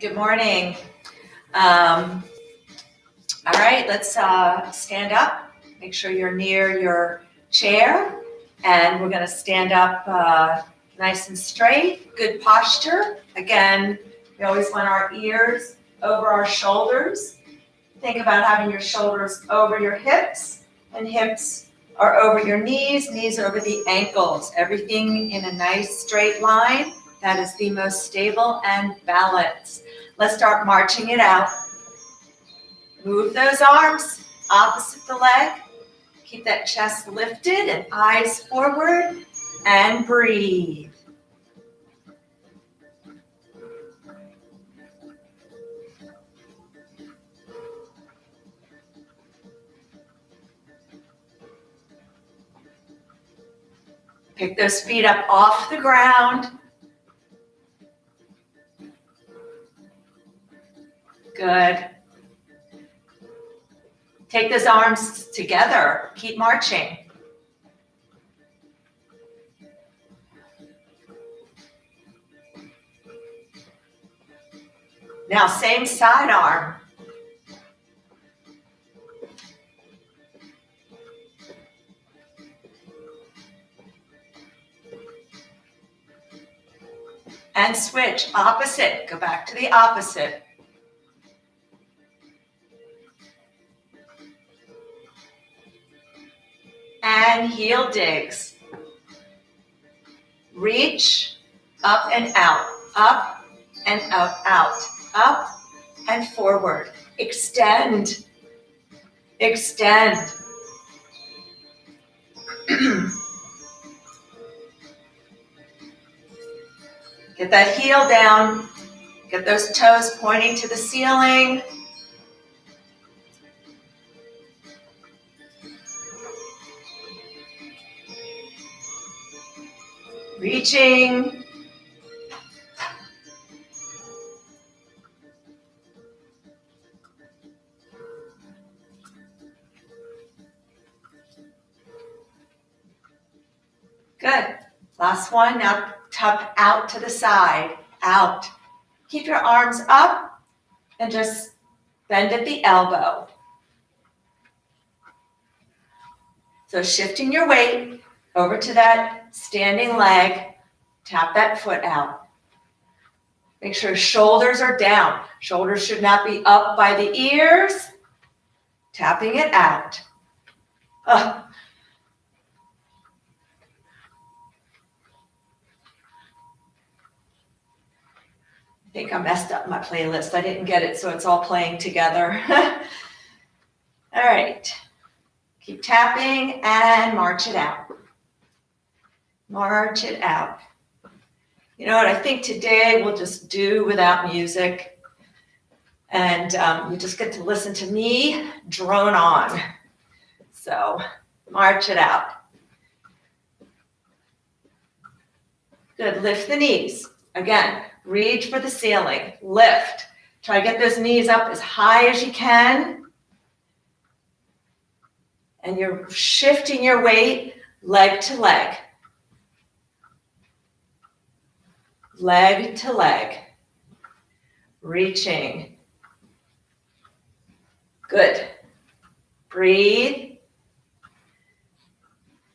Good morning. All right, let's stand up. Make sure you're near your chair. And we're going to stand up nice and straight. Good posture. Again, we always want our ears over our shoulders. Think about having your shoulders over your hips, and hips are over your knees over the ankles. Everything in a nice straight line. That is the most stable and balanced. Let's start marching it out. Move those arms opposite the leg. Keep that chest lifted and eyes forward, and breathe. Pick those feet up off the ground. Good. Take those arms together. Keep marching. Now, same side arm. And switch, opposite. Go back to the opposite. And heel digs. Reach, up and out, up and out, up and forward. Extend, extend. Get that heel down. Get those toes pointing to the ceiling. Reaching. Good. Last one. Now tuck out to the side. Out. Keep your arms up and just bend at the elbow. So shifting your weight over to that standing leg. Tap that foot out. Make sure shoulders are down. Shoulders should not be up by the ears. Tapping it out. I think I messed up my playlist. I didn't get it, so it's all playing together. All right. Keep tapping and march it out. March it out. You know what? I think today we'll just do without music. And you just get to listen to me drone on. So march it out. Good. Lift the knees. Again, reach for the ceiling. Lift. Try to get those knees up as high as you can. And you're shifting your weight leg to leg. Leg to leg. Reaching. Good. Breathe.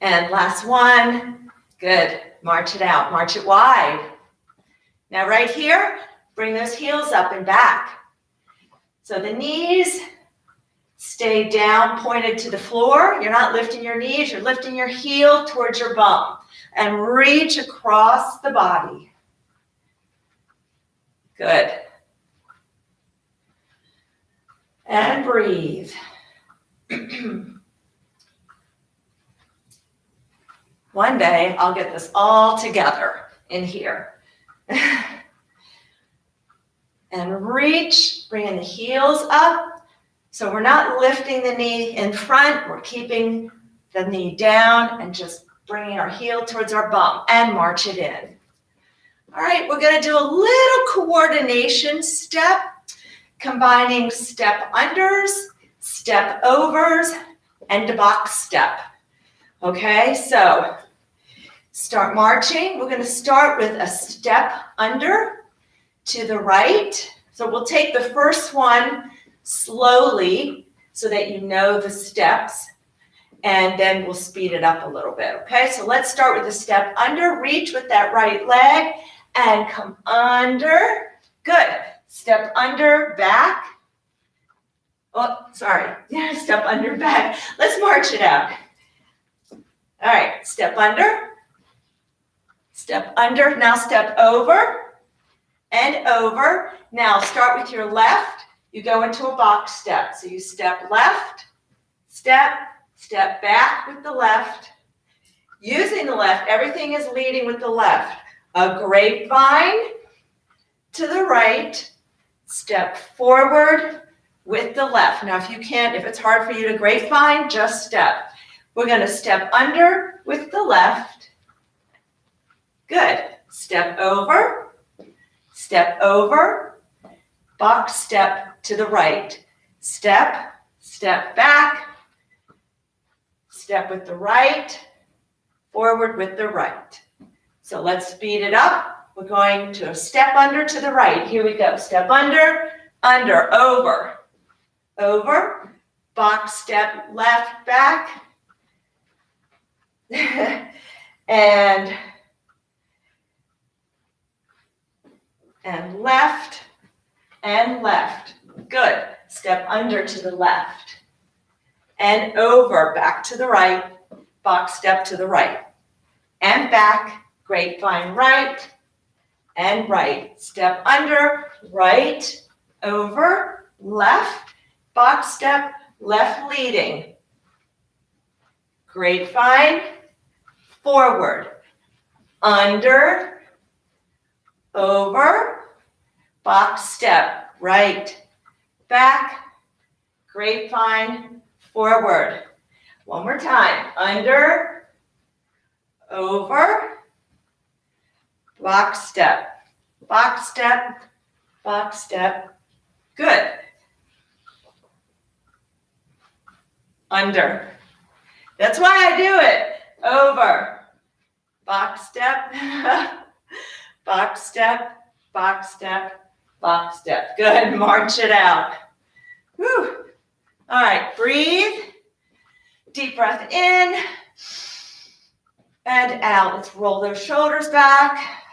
And last one. Good. March it out. March it wide. Now right here, bring those heels up and back. So the knees stay down, pointed to the floor. You're not lifting your knees. You're lifting your heel towards your bum. And reach across the body. Good. And breathe. One day, I'll get this all together in here. And reach, bringing the heels up. So we're not lifting the knee in front. We're keeping the knee down and just bringing our heel towards our bum and march it in. All right, we're going to do a little coordination step, combining step unders, step overs, and a box step. Okay, so start marching. We're going to start with a step under to the right. So we'll take the first one slowly so that you know the steps, and then we'll speed it up a little bit, okay? So let's start with the step under. Reach with that right leg and come under. Good. Step under, back. Oh, sorry. Yeah, step under, back. Let's march it out. All right, step under. Step under. Now step over and over. Now start with your left. You go into a box step. So you step left, step back with the left. Using the left, everything is leading with the left. A grapevine to the right, step forward with the left. Now if you can't, if it's hard for you to grapevine, just step. We're going to step under with the left. Good. Step over, box step to the right. Step back, step with the right, forward with the right. So let's speed it up. We're going to step under to the right. Here we go. Step under, over, box step left, back, and left, and left. Good. Step under to the left, and over, back to the right, box step to the right, and back, grapevine right, and right. Step under, right, over, left, box step, left leading. Grapevine, forward, under, over, box step, right, back, grapevine, forward. One more time. Under, over, box step, box step, box step. Good. Under. That's why I do it. Over, box step, box step, box step, box step. Good. March it out. Whew. All right. Breathe. Deep breath in and out. Let's roll those shoulders back.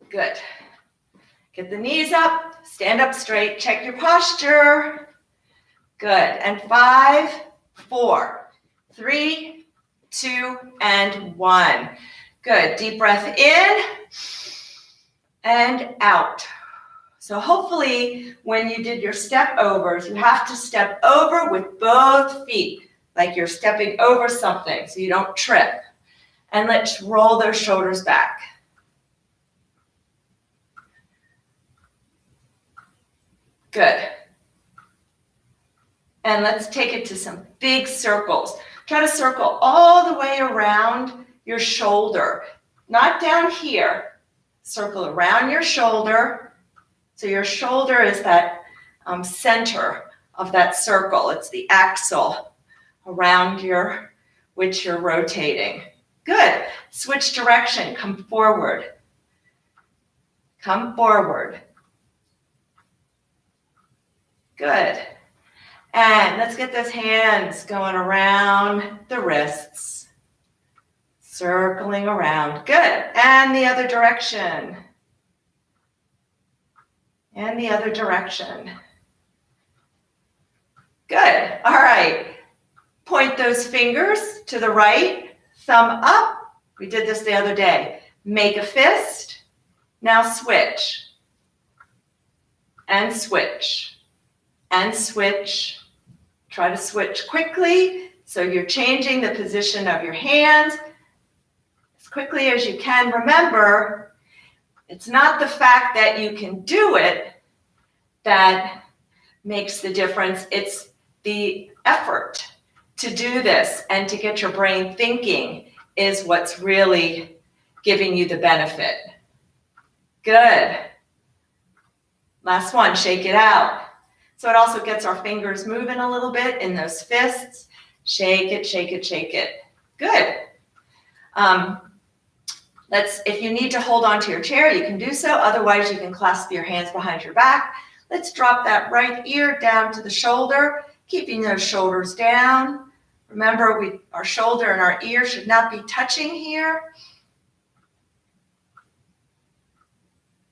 Good. Get the knees up, stand up straight, check your posture. Good. And 5, 4, 3, 2, and 1. Good. Deep breath in and out. So hopefully when you did your step overs, you have to step over with both feet, like you're stepping over something so you don't trip. And let's roll those shoulders back. Good. And let's take it to some big circles. Try to circle all the way around your shoulder, not down here. Circle around your shoulder. So your shoulder is that center of that circle. It's the axle around which you're rotating. Good. Switch direction. Come forward. Come forward. Good. And let's get those hands going around the wrists. Circling around. Good. And the other direction. And the other direction. Good. All right. Point those fingers to the right. Thumb up. We did this the other day. Make a fist. Now switch. And switch. And switch. Try to switch quickly. So you're changing the position of your hands as quickly as you can. Remember, it's not the fact that you can do it that makes the difference. It's the effort to do this and to get your brain thinking is what's really giving you the benefit. Good. Last one, shake it out. So it also gets our fingers moving a little bit in those fists. Shake it, shake it, shake it. Good. If you need to hold on to your chair, you can do so. Otherwise, you can clasp your hands behind your back. Let's drop that right ear down to the shoulder, keeping those shoulders down. Remember, our shoulder and our ear should not be touching here.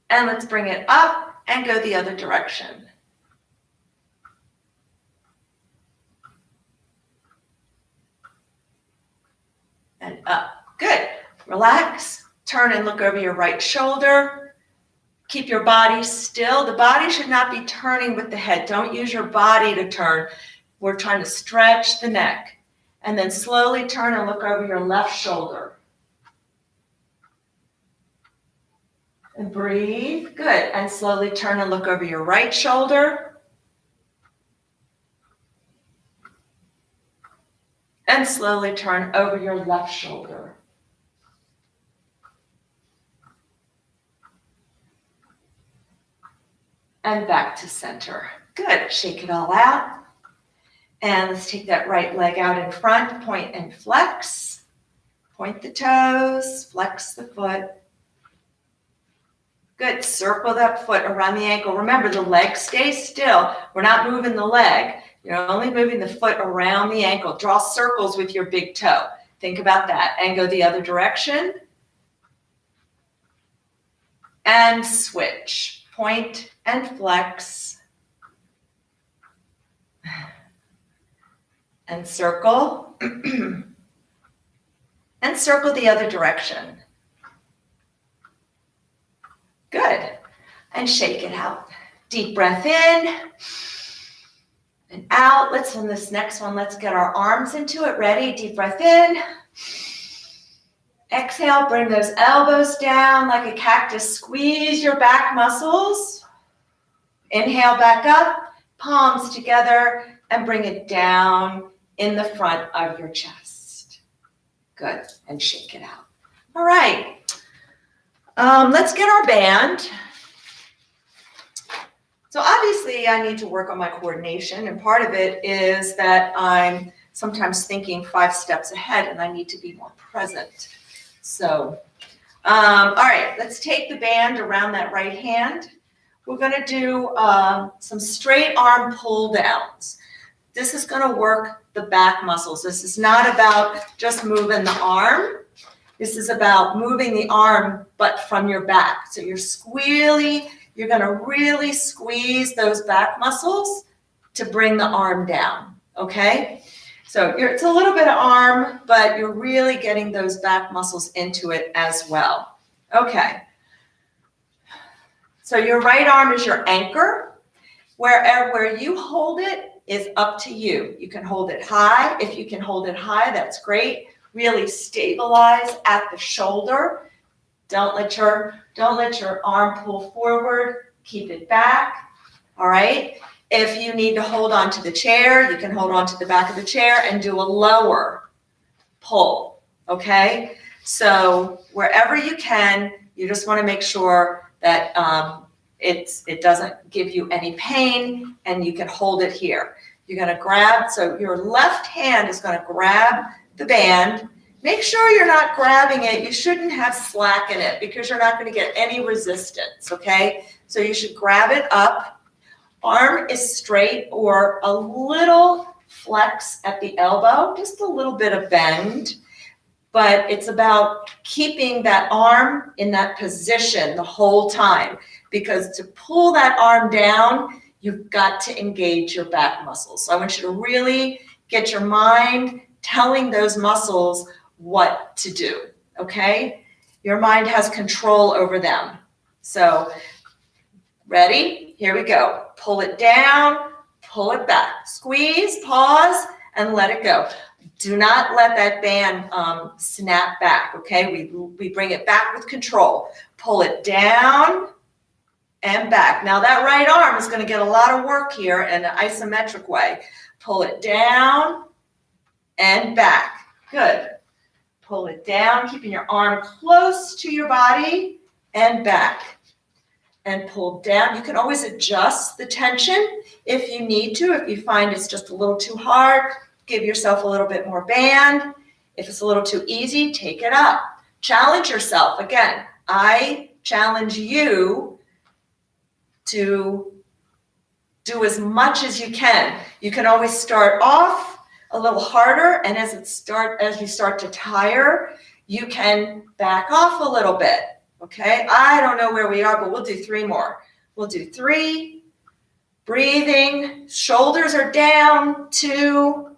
And let's bring it up and go the other direction. And up. Good. Relax. Turn and look over your right shoulder. Keep your body still. The body should not be turning with the head. Don't use your body to turn. We're trying to stretch the neck. And then slowly turn and look over your left shoulder. And breathe. Good. And slowly turn and look over your right shoulder. And slowly turn over your left shoulder. And back to center. Good. Shake it all out. And let's take that right leg out in front. Point and flex. Point the toes. Flex the foot. Good. Circle that foot around the ankle. Remember, the leg stays still. We're not moving the leg. You're only moving the foot around the ankle. Draw circles with your big toe. Think about that. And go the other direction. And switch. Point and flex. And circle. And circle the other direction. Good. And shake it out. Deep breath in and out. On this next one, let's get our arms into it. Ready? Deep breath in. Exhale, bring those elbows down like a cactus. Squeeze your back muscles. Inhale back up, palms together, and bring it down in the front of your chest. Good. And shake it out. All right. Let's get our band. So obviously I need to work on my coordination, and part of it is that I'm sometimes thinking 5 steps ahead and I need to be more present. So, all right, let's take the band around that right hand. We're gonna do some straight arm pull downs. This is gonna work the back muscles. This is not about just moving the arm. This is about moving the arm, but from your back. So you're gonna really squeeze those back muscles to bring the arm down, okay? So it's a little bit of arm, but you're really getting those back muscles into it as well. Okay. So your right arm is your anchor. Where you hold it is up to you. You can hold it high. If you can hold it high, that's great. Really stabilize at the shoulder. Don't let your arm pull forward. Keep it back. All right. If you need to hold on to the chair, you can hold on to the back of the chair and do a lower pull. Okay. So wherever you can, you just want to make sure that it doesn't give you any pain, and you can hold it here. You're going to grab. So your left hand is going to grab the band. Make sure you're not grabbing it. You shouldn't have slack in it because you're not going to get any resistance, okay? So you should grab it up. Arm is straight or a little flex at the elbow, just a little bit of bend. But it's about keeping that arm in that position the whole time, because to pull that arm down, you've got to engage your back muscles. So I want you to really get your mind telling those muscles what to do, okay? Your mind has control over them. So, ready? Here we go. Pull it down, pull it back. Squeeze, pause, and let it go. Do not let that band snap back, okay? We bring it back with control. Pull it down and back. Now that right arm is going to get a lot of work here in an isometric way. Pull it down and back. Good. Pull it down, keeping your arm close to your body and back. And pull down. You can always adjust the tension if you need to. If you find it's just a little too hard, give yourself a little bit more band. If it's a little too easy, take it up. Challenge yourself. Again, I challenge you to do as much as you can. You can always start off a little harder, and as you start to tire, you can back off a little bit. Okay, I don't know where we are, but we'll do 3 more. We'll do 3, breathing, shoulders are down, 2,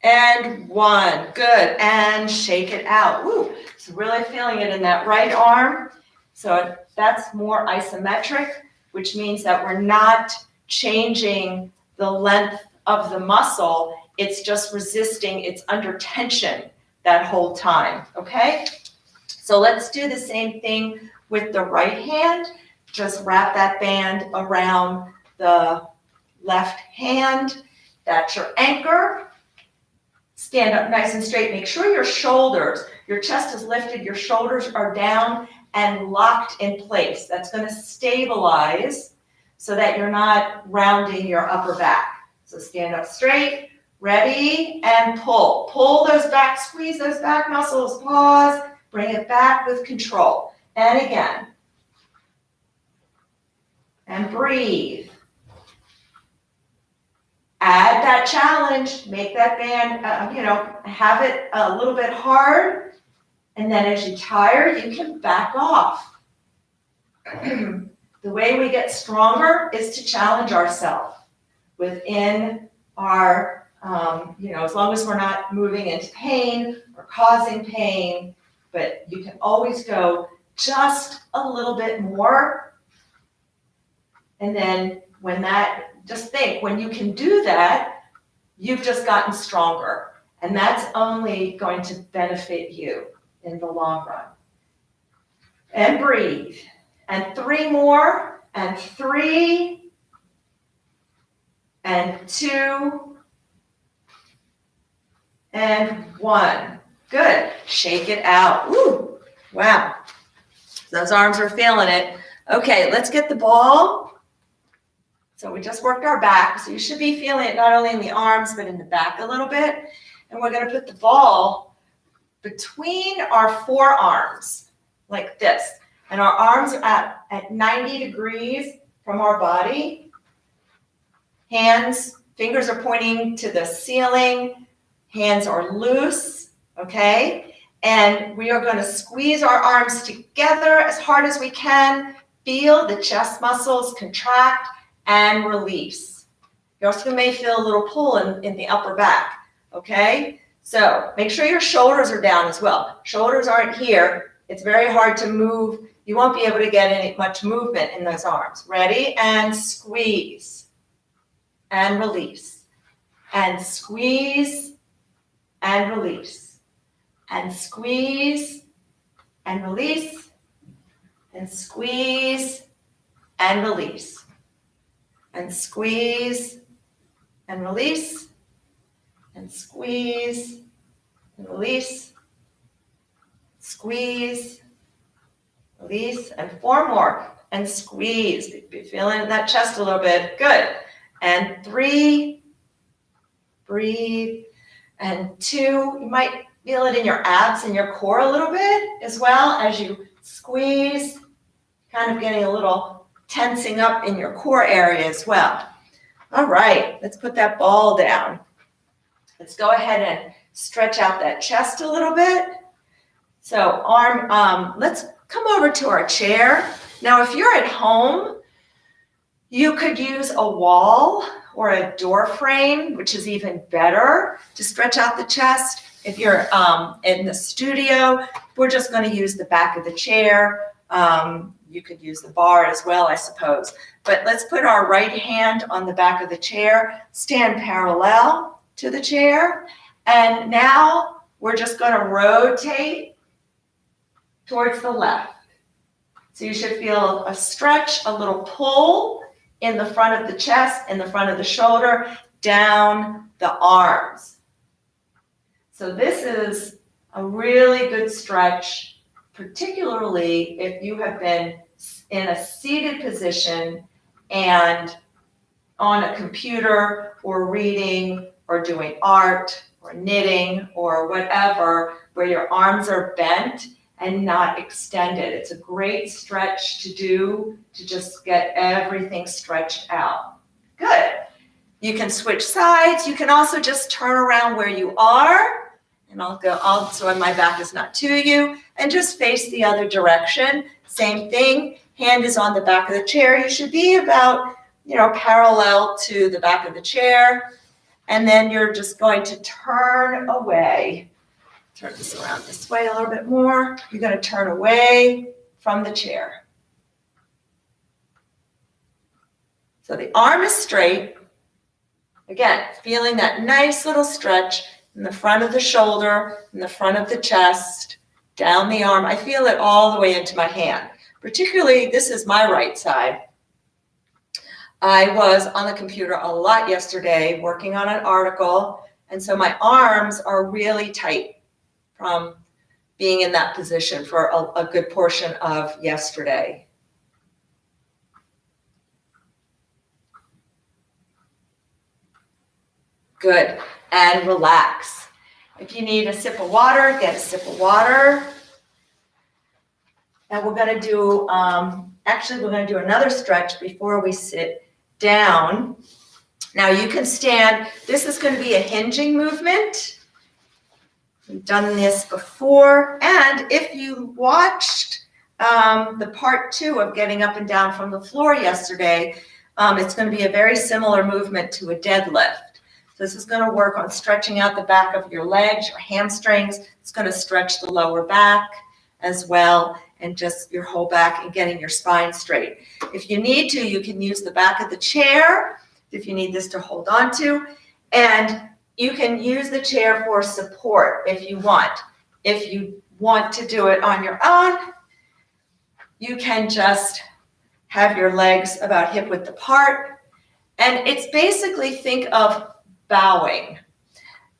and 1. Good, and shake it out. Woo, so really feeling it in that right arm. So that's more isometric, which means that we're not changing the length of the muscle. It's just resisting, it's under tension that whole time, okay? So let's do the same thing with the right hand. Just wrap that band around the left hand. That's your anchor. Stand up nice and straight. Make sure your chest is lifted, your shoulders are down and locked in place. That's going to stabilize so that you're not rounding your upper back. So stand up straight, ready, and pull. Pull those back, squeeze those back muscles, pause. Bring it back with control. And again. And breathe. Add that challenge. Make that band, have it a little bit hard. And then as you tire, you can back off. The way we get stronger is to challenge ourselves within our, as long as we're not moving into pain or causing pain. But you can always go just a little bit more. And then just think, when you can do that, you've just gotten stronger. And that's only going to benefit you in the long run. And breathe. And 3 more. And 3. And 2. And 1. Good. Shake it out. Woo. Wow. Those arms are feeling it. Okay, let's get the ball. So we just worked our back. So you should be feeling it not only in the arms, but in the back a little bit. And we're going to put the ball between our forearms like this. And our arms are at 90 degrees from our body. Fingers are pointing to the ceiling. Hands are loose. Okay, and we are going to squeeze our arms together as hard as we can. Feel the chest muscles contract and release. You also may feel a little pull in the upper back. Okay, so make sure your shoulders are down as well. Shoulders aren't here. It's very hard to move. You won't be able to get much movement in those arms. Ready? And squeeze and release. And squeeze and release. And squeeze and release, and squeeze and release, and squeeze and release, and squeeze and release, squeeze, release, and 4 more, and squeeze. Be feeling that chest a little bit. Good. And 3, breathe, and 2, you might feel it in your abs and your core a little bit as well as you squeeze, kind of getting a little tensing up in your core area as well. All right, let's put that ball down. Let's go ahead and stretch out that chest a little bit. So let's come over to our chair. Now, if you're at home, you could use a wall or a door frame, which is even better to stretch out the chest. If you're in the studio, we're just going to use the back of the chair. You could use the bar as well, I suppose. But let's put our right hand on the back of the chair, stand parallel to the chair. And now we're just going to rotate towards the left. So you should feel a stretch, a little pull in the front of the chest, in the front of the shoulder, down the arms. So this is a really good stretch, particularly if you have been in a seated position and on a computer or reading or doing art or knitting or whatever, where your arms are bent and not extended. It's a great stretch to do to just get everything stretched out. Good. You can switch sides. You can also just turn around where you are, and I'll go so my back is not to you, and just face the other direction. Same thing. Hand is on the back of the chair. You should be about, parallel to the back of the chair. And then you're just going to turn away. Turn this around this way a little bit more. You're going to turn away from the chair. So the arm is straight. Again, feeling that nice little stretch in the front of the shoulder, in the front of the chest, down the arm. I feel it all the way into my hand. Particularly, this is my right side. I was on the computer a lot yesterday working on an article, and so my arms are really tight from being in that position for a good portion of yesterday. Good, and relax. If you need a sip of water, get a sip of water. And we're gonna do, we're gonna do another stretch before we sit down. Now you can stand. This is going to be a hinging movement. We've done this before, and if you watched the part 2 of getting up and down from the floor yesterday, it's going to be a very similar movement to a deadlift. So this is going to work on stretching out the back of your legs, your hamstrings. It's going to stretch the lower back as well, and just your whole back, and getting your spine straight. If you need to, you can use the back of the chair if you need this to hold on to, and you can use the chair for support if you want. If you want to do it on your own, you can just have your legs about hip width apart, and it's basically, think of bowing.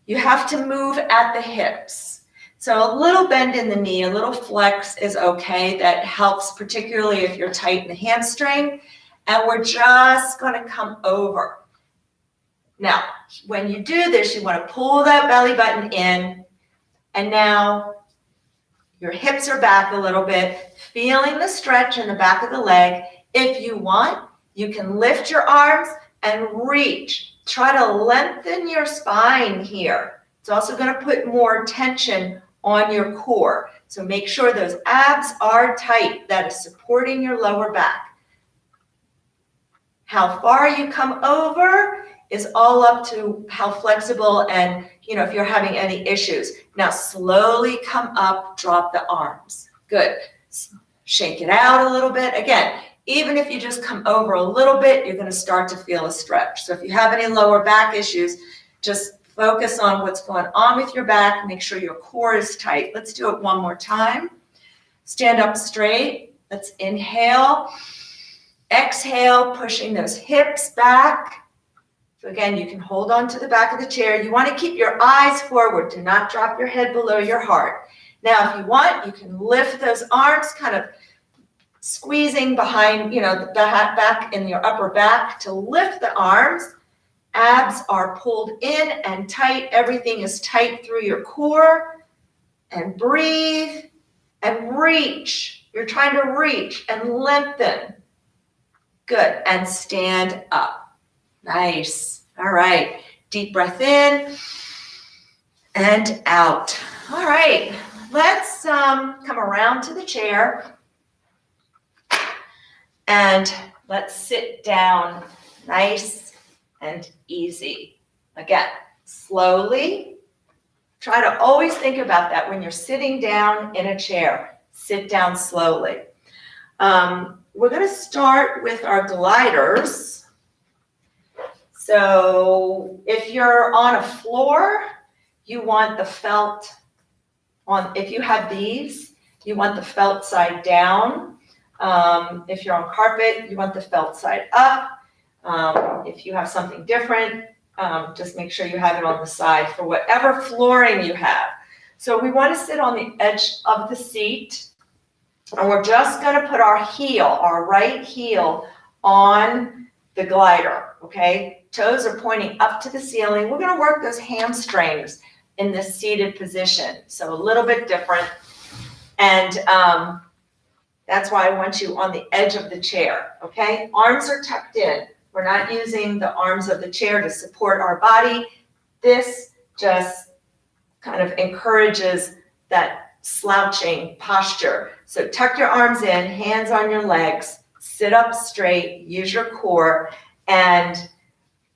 You have to move at the hips. So a little bend in the knee, a little flex is okay. That helps, particularly if you're tight in the hamstring. And we're just going to come over. Now, when you do this, you want to pull that belly button in. And now your hips are back a little bit, feeling the stretch in the back of the leg. If you want, you can lift your arms and reach. Try to lengthen your spine here. It's also going to put more tension on your core. So make sure those abs are tight. That is supporting your lower back. How far you come over is all up to how flexible and, if you're having any issues. Now slowly come up, drop the arms. Good. Shake it out a little bit. Again, even if you just come over a little bit, you're going to start to feel a stretch. So if you have any lower back issues, just focus on what's going on with your back. Make sure your core is tight. Let's do it one more time. Stand up straight. Let's inhale. Exhale, pushing those hips back. So again, you can hold on to the back of the chair. You want to keep your eyes forward. Do not drop your head below your heart. Now, if you want, you can lift those arms, kind of squeezing behind, the back in your upper back to lift the arms. Abs are pulled in and tight. Everything is tight through your core. And breathe and reach. You're trying to reach and lengthen. Good. And stand up. Nice. All right. Deep breath in and out. All right. Let's come around to the chair and let's sit down nice and easy. Again, slowly. Try to always think about that when you're sitting down in a chair. Sit down slowly. We're going to start with our gliders. So if you're on a floor, you want the felt on. If you have these, you want the felt side down. If you're on carpet, you want the felt side up. If you have something different, just make sure you have it on the side for whatever flooring you have. So we want to sit on the edge of the seat, and we're just going to put our heel, our right heel, on the glider, okay? Toes are pointing up to the ceiling. We're going to work those hamstrings in this seated position. So a little bit different. And that's why I want you on the edge of the chair, okay? Arms are tucked in. We're not using the arms of the chair to support our body. This just kind of encourages that slouching posture. So tuck your arms in, hands on your legs, sit up straight, use your core, and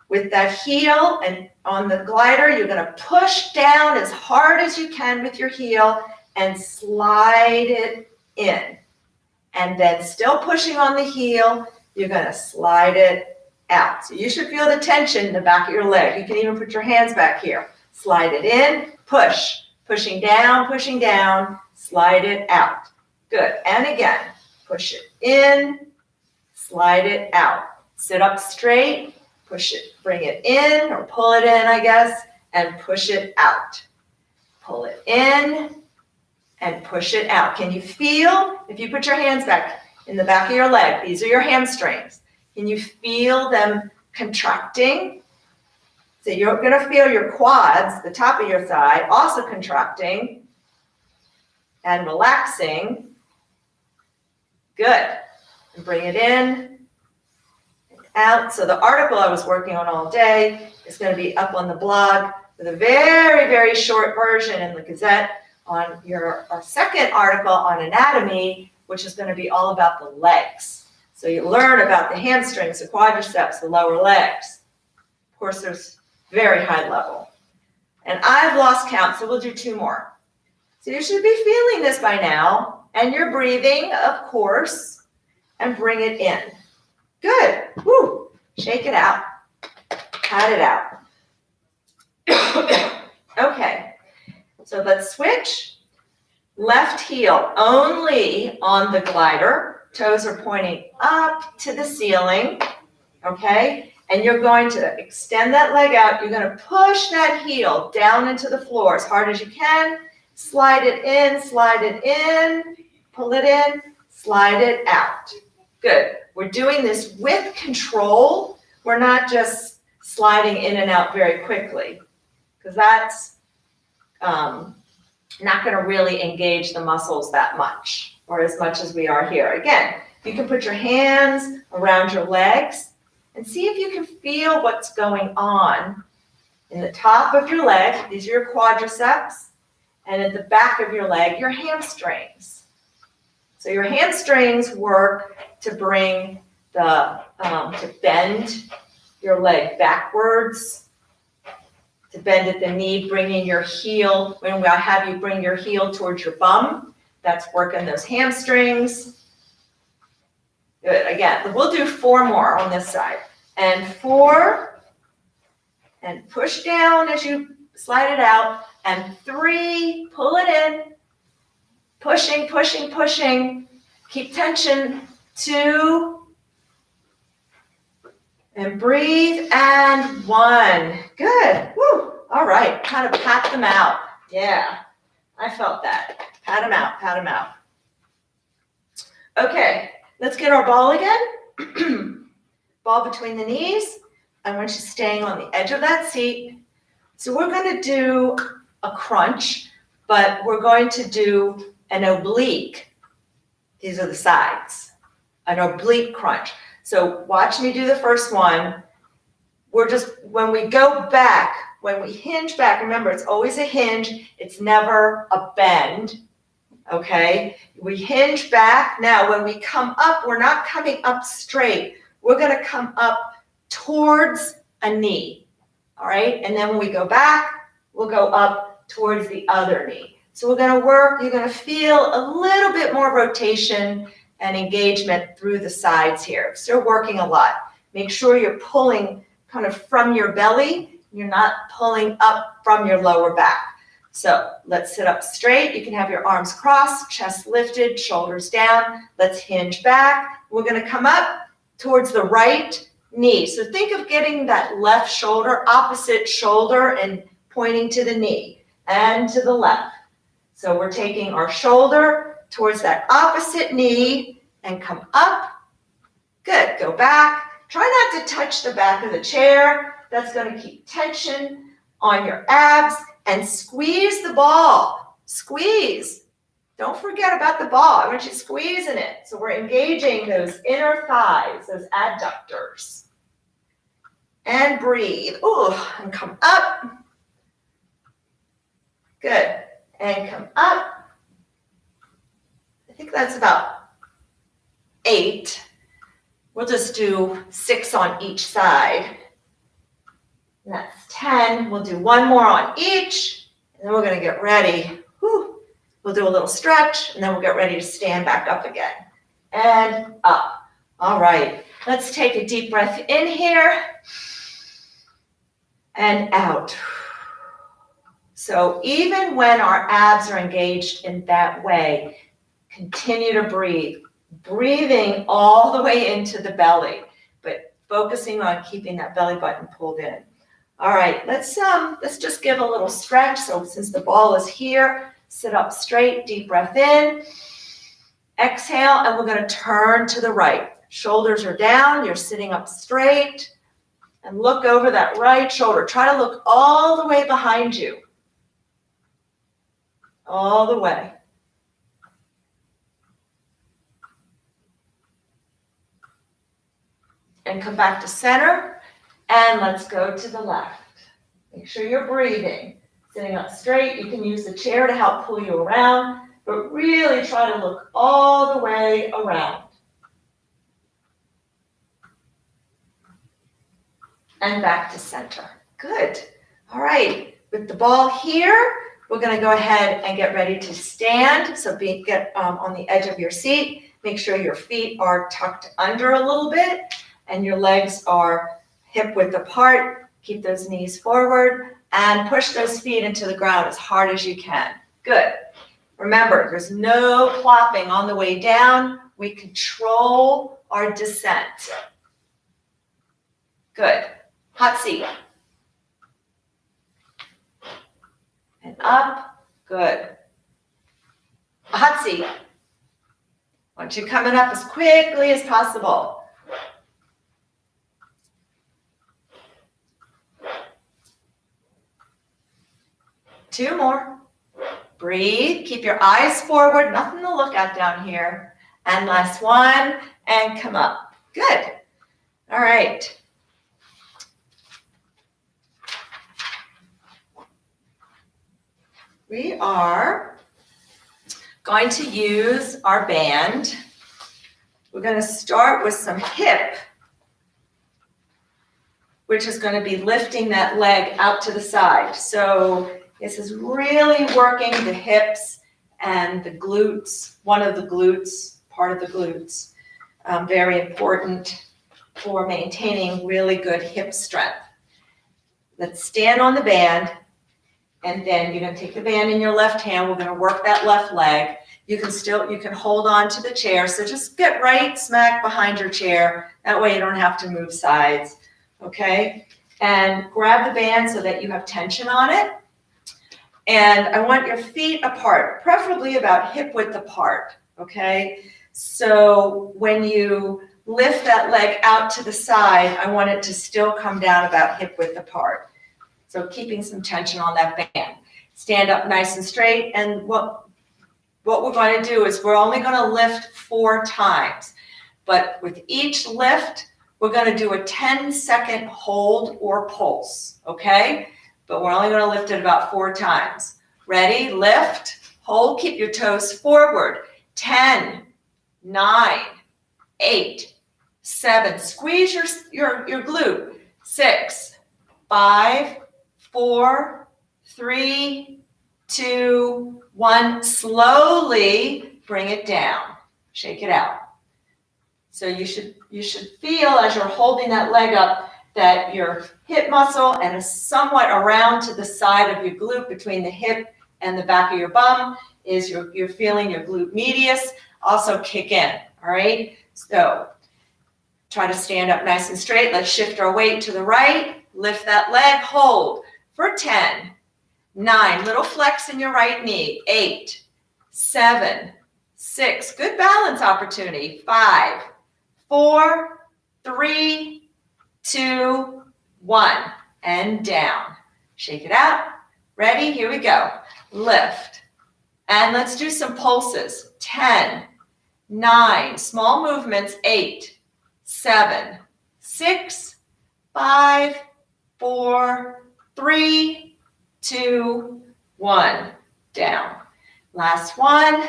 with that heel and on the glider, you're going to push down as hard as you can with your heel and slide it in. And then still pushing on the heel, you're going to slide it out. So you should feel the tension in the back of your leg. You can even put your hands back here. Slide it in, push, pushing down, slide it out. Good. And again, push it in, slide it out. Sit up straight, push it, bring it in, or pull it in, I guess, and push it out. Pull it in and push it out. Can you feel, if you put your hands back in the back of your leg, these are your hamstrings. Can you feel them contracting? So you're going to feel your quads, the top of your thigh, also contracting and relaxing. Good. And bring it in and out. So the article I was working on all day is going to be up on the blog with a very, very short version in the Gazette on our second article on anatomy, which is going to be all about the legs. So you learn about the hamstrings, the quadriceps, the lower legs. Of course, there's very high level. And I've lost count, so we'll do 2 more. So you should be feeling this by now. And you're breathing, of course, and bring it in. Good. Woo. Shake it out. Pat it out. Okay. So let's switch. Left heel only on the glider. Toes are pointing up to the ceiling. Okay. And you're going to extend that leg out. You're going to push that heel down into the floor as hard as you can. Slide it in, pull it in, slide it out. Good. We're doing this with control. We're not just sliding in and out very quickly, because that's not going to really engage the muscles that much, or as much as we are here. Again, you can put your hands around your legs and see if you can feel what's going on in the top of your leg. These are your quadriceps. And at the back of your leg, your hamstrings. So your hamstrings work to bring to bend your leg backwards, to bend at the knee, bringing your heel. When I have you bring your heel towards your bum, that's working those hamstrings. Good. Again, we'll do 4 more on this side. And 4, and push down as you slide it out. And 3, pull it in, pushing, pushing, pushing. Keep tension. 2, and breathe, and 1. Good. Woo. All right. Kind of pat them out. Yeah, I felt that. Pat them out, pat them out. Okay, let's get our ball again. Ball between the knees. I want you staying on the edge of that seat. So we're going to do a crunch, but we're going to do an oblique. These are the sides. An oblique crunch. So watch me do the first one. When we go back, when we hinge back, remember it's always a hinge, it's never a bend, okay? We hinge back. Now when we come up, we're not coming up straight. We're going to come up towards a knee, all right? And then when we go back, we'll go up towards the other knee. So we're going to work, you're going to feel a little bit more rotation and engagement through the sides here. Still working a lot. Make sure you're pulling kind of from your belly. You're not pulling up from your lower back. So let's sit up straight. You can have your arms crossed, chest lifted, shoulders down. Let's hinge back. We're going to come up towards the right knee. So think of getting that left shoulder, opposite shoulder, and pointing to the knee and to the left. So we're taking our shoulder towards that opposite knee and come up. Good. Go back. Try not to touch the back of the chair. That's going to keep tension on your abs and squeeze the ball. Squeeze. Don't forget about the ball. I want you squeezing it. So we're engaging those inner thighs, those adductors. And breathe. Ooh, and come up. Good. And come up. I think that's about 8. We'll just do 6 on each side. And that's 10. We'll do 1 more on each. And then we're going to get ready. Whew. We'll do a little stretch, and then we'll get ready to stand back up again. And up. All right. Let's take a deep breath in here. And out. So even when our abs are engaged in that way, continue to breathe. Breathing all the way into the belly, but focusing on keeping that belly button pulled in. All right, let's just give a little stretch. So since the ball is here, sit up straight, deep breath in. Exhale, and we're going to turn to the right. Shoulders are down, you're sitting up straight. And look over that right shoulder. Try to look all the way behind you. All the way. And come back to center. And let's go to the left. Make sure you're breathing. Sitting up straight. You can use the chair to help pull you around. But really try to look all the way around. And back to center. Good. All right. With the ball here, we're going to go ahead and get ready to stand. So get on the edge of your seat. Make sure your feet are tucked under a little bit and your legs are hip width apart. Keep those knees forward and push those feet into the ground as hard as you can. Good. Remember, there's no plopping on the way down. We control our descent. Good. Hot seat. And up. Good. A hot seat. I want you coming up as quickly as possible. Two more. Breathe. Keep your eyes forward. Nothing to look at down here. And last one. And come up. Good. All right. We are going to use our band. We're going to start with some hip, which is going to be lifting that leg out to the side. So this is really working the hips and the glutes, one of the glutes, part of the glutes. Very important for maintaining really good hip strength. Let's stand on the band. And then you're going to take the band in your left hand. We're going to work that left leg. You can hold on to the chair. So just get right smack behind your chair. That way you don't have to move sides. Okay? And grab the band so that you have tension on it. And I want your feet apart, preferably about hip width apart. Okay? So when you lift that leg out to the side, I want it to still come down about hip width apart. So keeping some tension on that band. Stand up nice and straight. And what we're going to do is we're only going to lift 4 times. But with each lift, we're going to do a 10-second hold or pulse. Okay? But we're only going to lift it about 4 times. Ready? Lift. Hold. Keep your toes forward. 10, 9, 8, 7. Squeeze your glute. 6, 5, 4, 3, 2, 1. Slowly bring it down. Shake it out. So you should feel as you're holding that leg up that your hip muscle and is somewhat around to the side of your glute between the hip and the back of your bum is you're feeling your glute medius also kick in. All right. So try to stand up nice and straight. Let's shift our weight to the right. Lift that leg. Hold. For 10, 9, little flex in your right knee, 8, 7, 6, good balance opportunity, 5, 4, 3, 2, 1, and down. Shake it out, Ready? Here we go. Lift. And let's do some pulses. 10, 9, small movements, 8, 7, 6, 5, 4, 3, 2, 1. Down. Last one.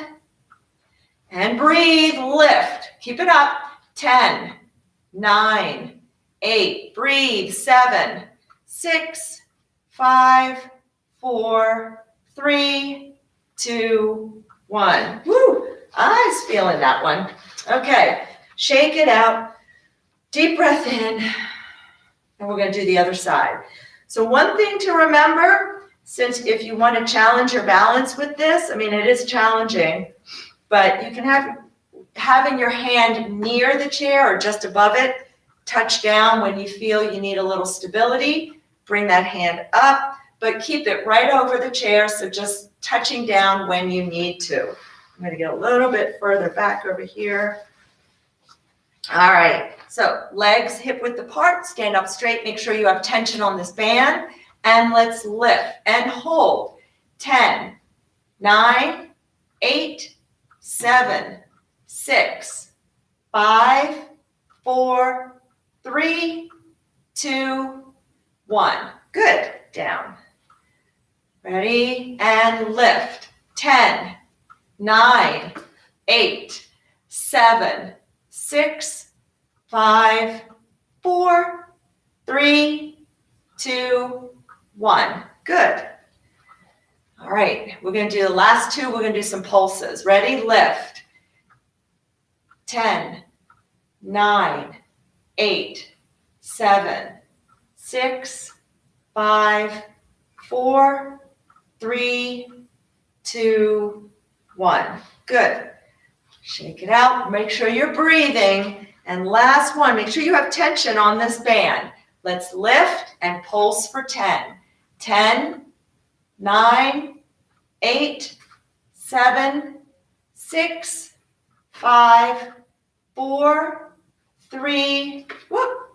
And breathe, lift. Keep it up. 10, 9, 8, breathe, 7, 6, 5, 4, 3, 2, 1. Woo! I was feeling that one. Okay, shake it out. Deep breath in. And we're going to do the other side. So one thing to remember, since if you want to challenge your balance with this, I mean, it is challenging, but you can have having your hand near the chair or just above it, touch down when you feel you need a little stability, bring that hand up, but keep it right over the chair, so just touching down when you need to. I'm going to get a little bit further back over here. All right, so legs hip width apart, stand up straight, make sure you have tension on this band, and let's lift and hold. 10, 9, 8, 7, 6, 5, 4, 3, 2, 1. Good. Down. Ready? And lift. 10, 9, 8, 7, 6, 5, 4, 3, 2, 1. Good. All right. We're going to do the last two. We're going to do some pulses. Ready? Lift. 10, 9, 8, 7, 6, 5, 4, 3, 2, 1. Good. Shake it out. Make sure you're breathing. And last one, make sure you have tension on this band. Let's lift and pulse for 10. 10, 9, 8, 7, 6, 5, 4, 3,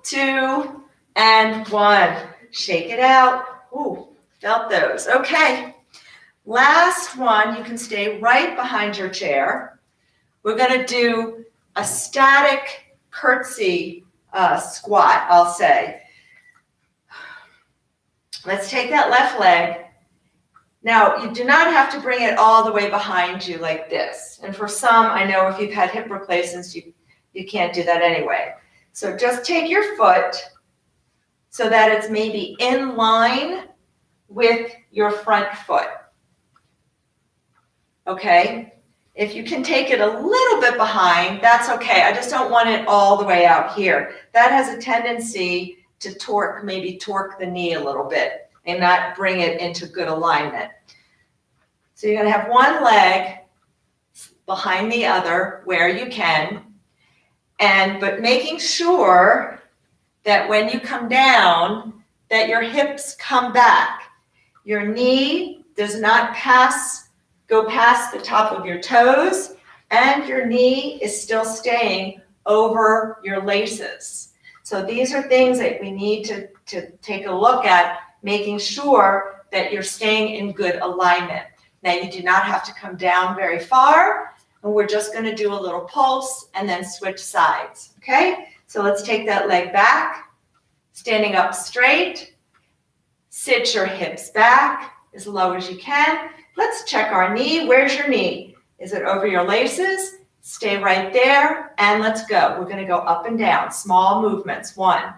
2, and 1. Shake it out. Ooh, felt those. Okay. Last one, you can stay right behind your chair. We're going to do a static curtsy squat, I'll say. Let's take that left leg. Now, you do not have to bring it all the way behind you like this. And for some, I know if you've had hip replacements, you can't do that anyway. So just take your foot so that it's maybe in line with your front foot. Okay? If you can take it a little bit behind, that's okay. I just don't want it all the way out here. That has a tendency to maybe torque the knee a little bit and not bring it into good alignment. So you're going to have one leg behind the other where you can, but making sure that when you come down, that your hips come back. Your knee does not go past the top of your toes, and your knee is still staying over your laces. So these are things that we need to take a look at, making sure that you're staying in good alignment. Now, you do not have to come down very far, and we're just going to do a little pulse and then switch sides, okay? So let's take that leg back, standing up straight. Sit your hips back as low as you can. Let's check our knee. Where's your knee? Is it over your laces? Stay right there, and let's go. We're going to go up and down, small movements. 1,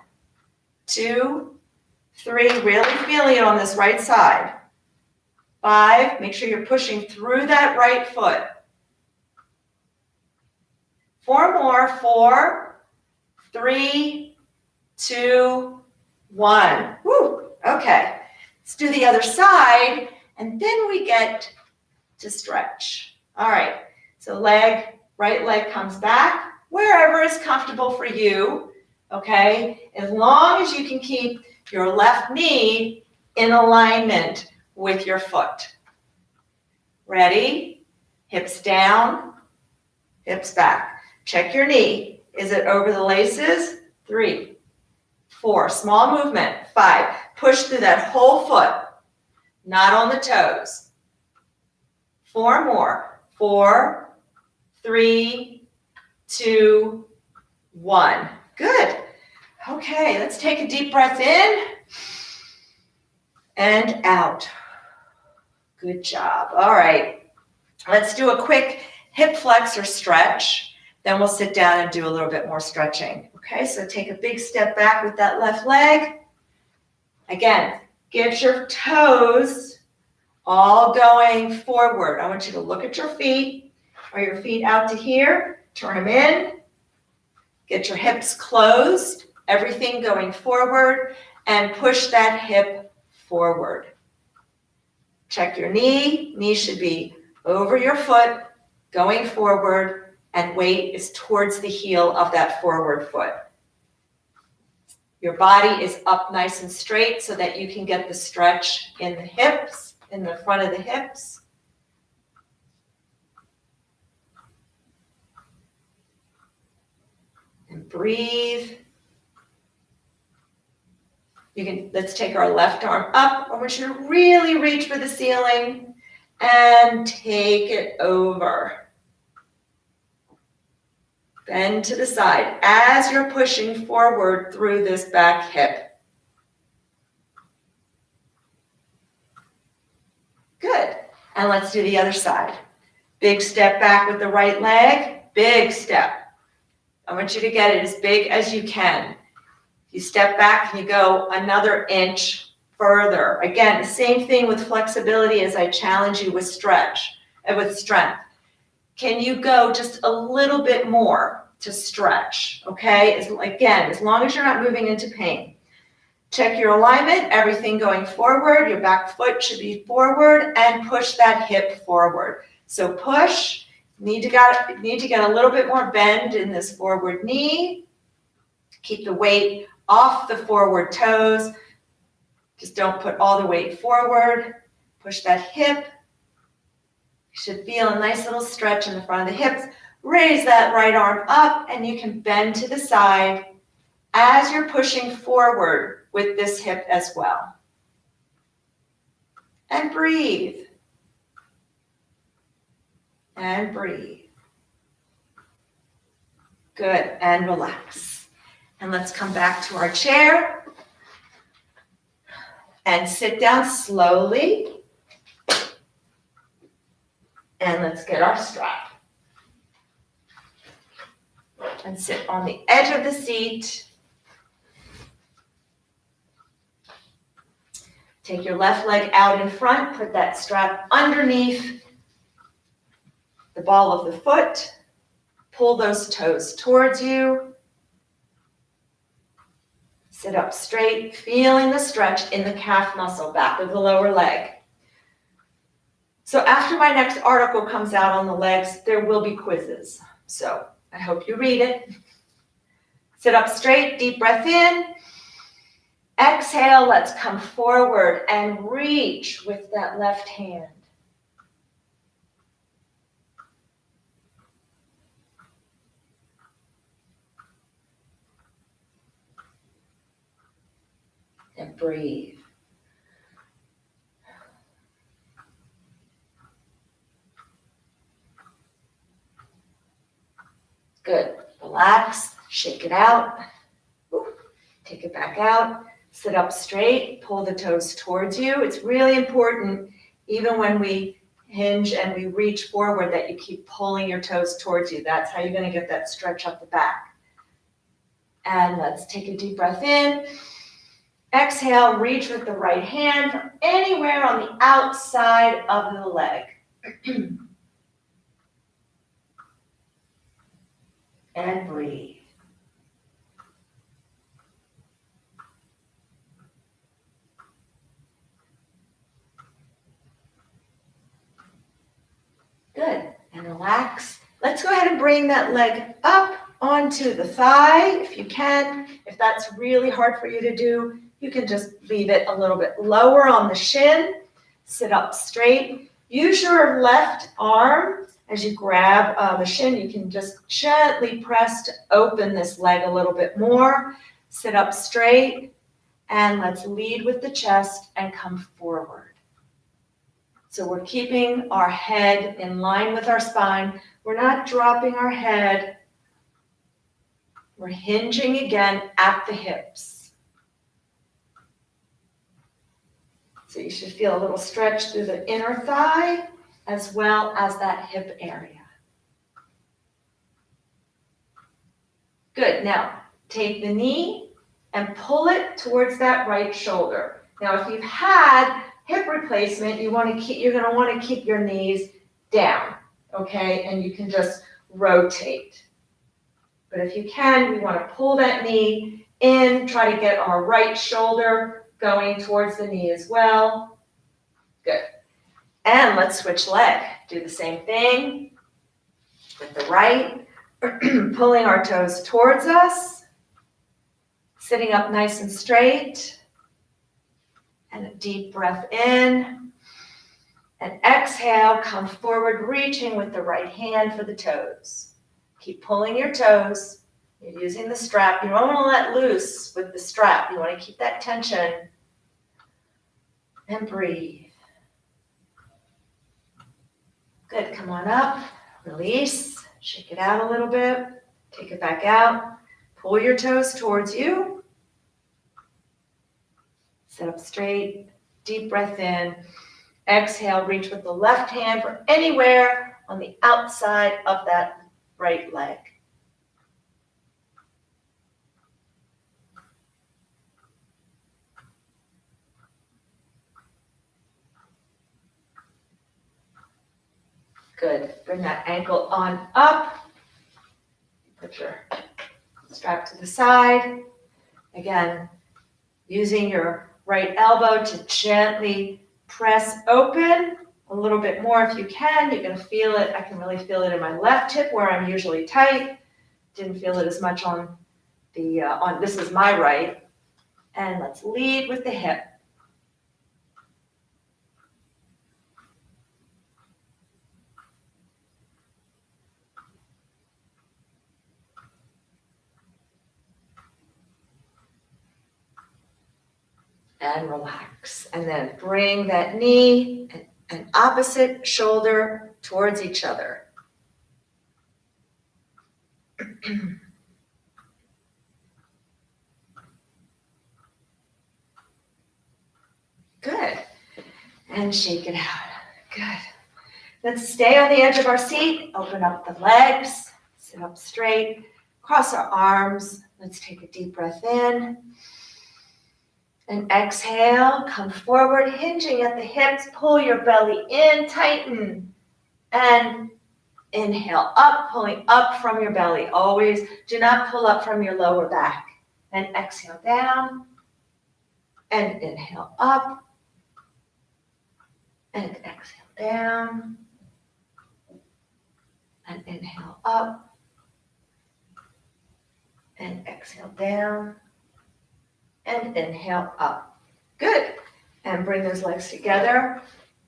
2, 3, really feeling it on this right side. 5, make sure you're pushing through that right foot. 4 more, 4, 3, 2, 1. Woo, okay. Let's do the other side, and then we get to stretch. All right, so right leg comes back, wherever is comfortable for you, okay? As long as you can keep your left knee in alignment with your foot. Ready? Hips down, hips back. Check your knee. Is it over the laces? 3, 4, small movement. 5, push through that whole foot. not on the toes. 4 more. 4, 3, 2, 1. Good. Okay, let's take a deep breath in and out. Good job. All right. Let's do a quick hip flexor stretch. Then we'll sit down and do a little bit more stretching. Okay, so take a big step back with that left leg. Again, get your toes all going forward. I want you to look at your feet. Are your feet out to here? Turn them in. Get your hips closed. Everything going forward. And push that hip forward. Check your knee. Knee should be over your foot, going forward, and weight is towards the heel of that forward foot. Your body is up nice and straight so that you can get the stretch in the hips, in the front of the hips. And breathe. Let's take our left arm up. I want you to really reach for the ceiling and take it over. Bend to the side as you're pushing forward through this back hip. Good. And let's do the other side. Big step back with the right leg. Big step. I want you to get it as big as you can. You step back and you go another inch further. Again, the same thing with flexibility as I challenge you with stretch and with strength. Can you go just a little bit more to stretch? Okay, again, as long as you're not moving into pain. Check your alignment, everything going forward. Your back foot should be forward and push that hip forward. So push, need to get a little bit more bend in this forward knee. Keep the weight off the forward toes. Just don't put all the weight forward. Push that hip. You should feel a nice little stretch in the front of the hips. Raise that right arm up and you can bend to the side as you're pushing forward with this hip as well. And breathe. And breathe. Good, and relax. And let's come back to our chair and sit down slowly. And let's get our strap. And sit on the edge of the seat. Take your left leg out in front, put that strap underneath the ball of the foot. Pull those toes towards you. Sit up straight, feeling the stretch in the calf muscle, back of the lower leg. So after my next article comes out on the legs, there will be quizzes. So I hope you read it. Sit up straight, deep breath in. Exhale, let's come forward and reach with that left hand. And breathe. Good. Relax, shake it out. Take it back out. Sit up straight, pull the toes towards you. It's really important, even when we hinge and we reach forward, that you keep pulling your toes towards you. That's how you're going to get that stretch up the back. And let's take a deep breath in. Exhale, reach with the right hand from anywhere on the outside of the leg. And breathe. Good, and relax. Let's go ahead and bring that leg up onto the thigh if you can. If that's really hard for you to do, you can just leave it a little bit lower on the shin. Sit up straight. Use your left arm as you grab the shin. You can just gently press to open this leg a little bit more. Sit up straight, and let's lead with the chest and come forward. So we're keeping our head in line with our spine. We're not dropping our head. We're hinging again at the hips. So you should feel a little stretch through the inner thigh as well as that hip area. Good. Now, take the knee and pull it towards that right shoulder. Now, if you've had hip replacement, you're going to want to keep your knees down, okay? And you can just rotate. But if you can, we want to pull that knee in, try to get our right shoulder going towards the knee as well. Good. And let's switch leg. Do the same thing with the right, pulling our toes towards us, sitting up nice and straight. And a deep breath in. And exhale, come forward, reaching with the right hand for the toes. Keep pulling your toes. You're using the strap. You don't want to let loose with the strap. You want to keep that tension. And breathe. Good. Come on up. Release. Shake it out a little bit. Take it back out. Pull your toes towards you. Sit up straight, deep breath in. Exhale, reach with the left hand for anywhere on the outside of that right leg. Good. Bring that ankle on up. Put your strap to the side. Again, using your right elbow to gently press open a little bit more if you can. You're going to feel it. I can really feel it in my left hip where I'm usually tight. Didn't feel it as much on this is my right. And let's lead with the hip. And relax. And then bring that knee and opposite shoulder towards each other. Good. And shake it out. Good. Let's stay on the edge of our seat. Open up the legs. Sit up straight. Cross our arms. Let's take a deep breath in. And exhale. Come forward, hinging at the hips. Pull your belly in. Tighten. And inhale up, pulling up from your belly. Always do not pull up from your lower back. And exhale down. And inhale up. And exhale down. And inhale up. And exhale down. And inhale up. Good. And bring those legs together.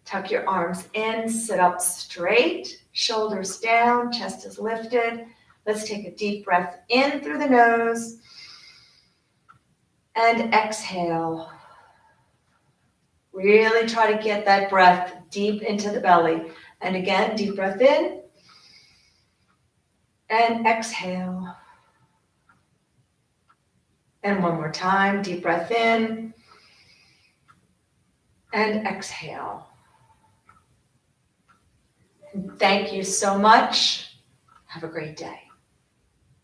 Tuck your arms in. Sit up straight. Shoulders down. Chest is lifted. Let's take a deep breath in through the nose. And exhale. Really try to get that breath deep into the belly. And again, deep breath in. And exhale. And one more time, deep breath in. And exhale. Thank you so much. Have a great day.